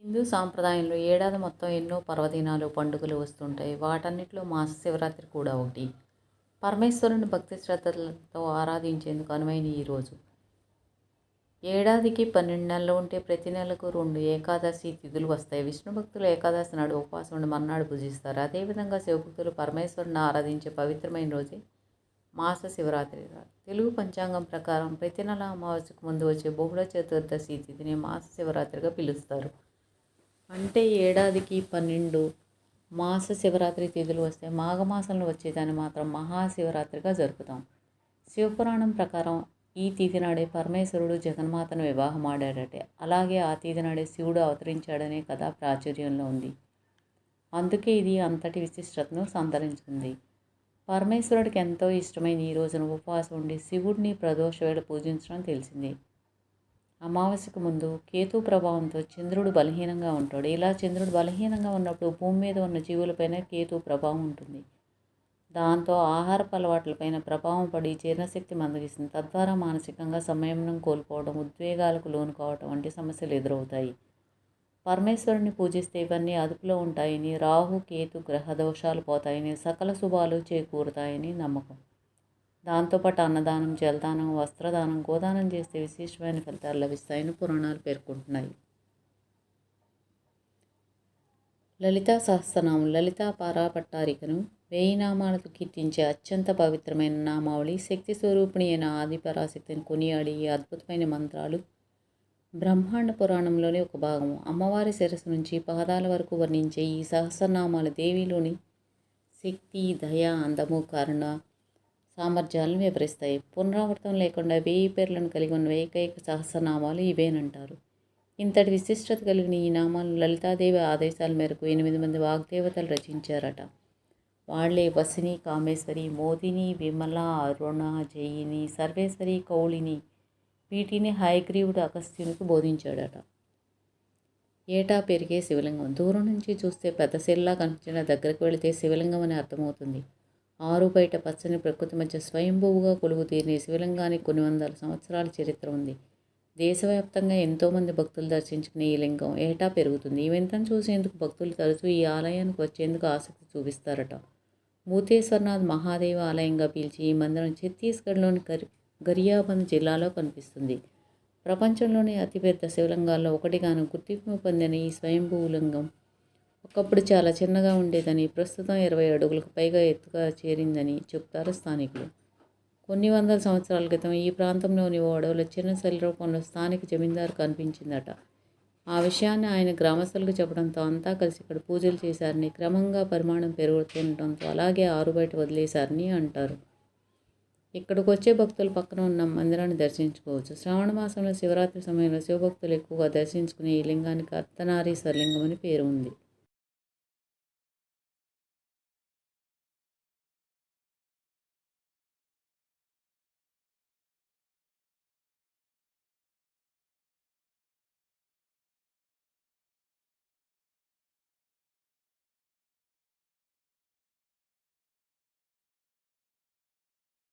హిందూ సాంప్రదాయంలో ఏడాది మొత్తం ఎన్నో పర్వదినాలు, పండుగలు వస్తుంటాయి. వాటన్నిటిలో మహాశివరాత్రి కూడా ఒకటి. పరమేశ్వరుని భక్తి శ్రద్ధలతో ఆరాధించేందుకు అనువైన ఈ రోజు. ఏడాదికి 12 నెలలు ఉంటే ప్రతి నెలకు 2 ఏకాదశి తిథులు వస్తాయి. విష్ణు భక్తులు ఏకాదశి నాడు ఉపవాసం ఉండి మర్నాడు పూజిస్తారు. అదేవిధంగా శివభక్తులు పరమేశ్వరుని ఆరాధించే పవిత్రమైన రోజే మాస శివరాత్రి. తెలుగు పంచాంగం ప్రకారం ప్రతి నెల అమావాస్యకు ముందు వచ్చే బహుళ చతుర్దశి తిథిని మాస శివరాత్రిగా పిలుస్తారు. అంటే ఏడాదికి 12 మాస శివరాత్రి తిథులు వస్తే మాఘమాసంలో వచ్చేదాన్ని మాత్రం మహాశివరాత్రిగా జరుపుతాం. శివపురాణం ప్రకారం ఈ తిథి నాడే పరమేశ్వరుడు జగన్మాతను వివాహమాడాడటే. అలాగే ఆ తిథి నాడే శివుడు అవతరించాడనే కథ ప్రాచుర్యంలో ఉంది. అందుకే ఇది అంతటి విశిష్టతను సంతరించుకుంది. పరమేశ్వరుడికి ఎంతో ఇష్టమైన ఈ రోజున ఉపవాసం ఉండి శివుడిని ప్రదోష వేళ పూజించడం తెలిసింది. అమావాస్యకు ముందు కేతు ప్రభావంతో చంద్రుడు బలహీనంగా ఉంటాడు. ఇలా చంద్రుడు బలహీనంగా ఉన్నప్పుడు భూమి మీద ఉన్న జీవులపైన కేతు ప్రభావం ఉంటుంది. దాంతో ఆహారపు అలవాట్లపైన ప్రభావం పడి జీర్ణశక్తి మందగిస్తుంది. తద్వారా మానసికంగా సంయమనం కోల్పోవడం, ఉద్వేగాలకు లోను కావడం వంటి సమస్యలు ఎదురవుతాయి. పరమేశ్వరుని పూజిస్తే ఇవన్నీ అదుపులో ఉంటాయని, రాహు కేతు గ్రహ దోషాలు పోతాయని, సకల శుభాలు చేకూరుతాయని నమ్మకం. దాంతోపాటు అన్నదానం, జలదానం, వస్త్రదానం, గోదానం చేస్తే విశేషమైన ఫలితాలు లభిస్తాయని పురాణాలు పేర్కొంటున్నాయి. లలితా సహస్రనామం లలితా పారాపట్టారికను 1000 నామాలతో కీర్తించే అత్యంత పవిత్రమైన నామావళి. శక్తి స్వరూపిణి అయిన ఆదిపరాశక్తిని కొనియాడి ఈ అద్భుతమైన మంత్రాలు బ్రహ్మాండ పురాణంలోని ఒక భాగము. అమ్మవారి శిరస్సు నుంచి పాదాల వరకు వర్ణించే ఈ సహస్రనామాలు దేవిలోని శక్తి, దయ, అందము, కరుణ, సామర్థ్యాలను వివరిస్తాయి. పునరావృతం లేకుండా 1000 పేర్లను కలిగి ఉన్న ఏకైక సహస్రనామాలు ఇవేనంటారు. ఇంతటి విశిష్టత కలిగిన ఈ నామాలను లలితాదేవి ఆదేశాల మేరకు 8 మంది వాగ్దేవతలు రచించారట. వాళ్లే వసిని, కామేశ్వరి, మోదిని, విమల, అరుణ, జయిని, సర్వేశ్వరి, కౌళిని. వీటిని హయగ్రీవుడు అగస్త్యునికి బోధించాడట. ఏటా పెరిగే శివలింగం. దూరం నుంచి చూస్తే పెద్ద శిలలా కనిపించిన దగ్గరకు వెళితే శివలింగం అని అర్థమవుతుంది. ఆరు బయట పచ్చని ప్రకృతి మధ్య స్వయంభూవుగా కొలువు తీరిన శివలింగానికి కొన్ని వందల సంవత్సరాల చరిత్ర ఉంది. దేశవ్యాప్తంగా ఎంతోమంది భక్తులు దర్శించుకునే ఈ లింగం ఏటా పెరుగుతుంది. ఈ వింతను చూసేందుకు భక్తులు తరచూ ఈ ఆలయానికి వచ్చేందుకు ఆసక్తి చూపిస్తారట. మూతేశ్వరనాథ్ మహాదేవ ఆలయంగా పిలిచి ఈ మందిరం ఛత్తీస్గఢ్లోని గరియాబంద్ జిల్లాలో కనిపిస్తుంది. ప్రపంచంలోని అతిపెద్ద శివలింగాల్లో ఒకటిగాను గుర్తింపు పొందిన ఈ స్వయంభూలింగం ఒకప్పుడు చాలా చిన్నగా ఉండేదని, ప్రస్తుతం 20 అడుగులకు పైగా ఎత్తుగా చేరిందని చెబుతారు స్థానికులు. కొన్ని వందల సంవత్సరాల క్రితం ఈ ప్రాంతంలోని ఓ అడవిలో చిన్న శిల రూపంలో స్థానిక జమీందారు కనిపించిందట. ఆ విషయాన్ని ఆయన గ్రామస్తులకు చెప్పడంతో అంతా కలిసి ఇక్కడ పూజలు చేశారని, క్రమంగా పరిమాణం పెరుగుతుండటంతో అలాగే ఆరుబయట వదిలేశారని అంటారు. ఇక్కడికి వచ్చే భక్తులు పక్కన ఉన్న మందిరాన్ని దర్శించుకోవచ్చు. శ్రావణ మాసంలో శివరాత్రి సమయంలో శివభక్తులు ఎక్కువగా దర్శించుకునే ఈ లింగానికి అర్ధనారీశ్వర లింగం అని పేరు ఉంది.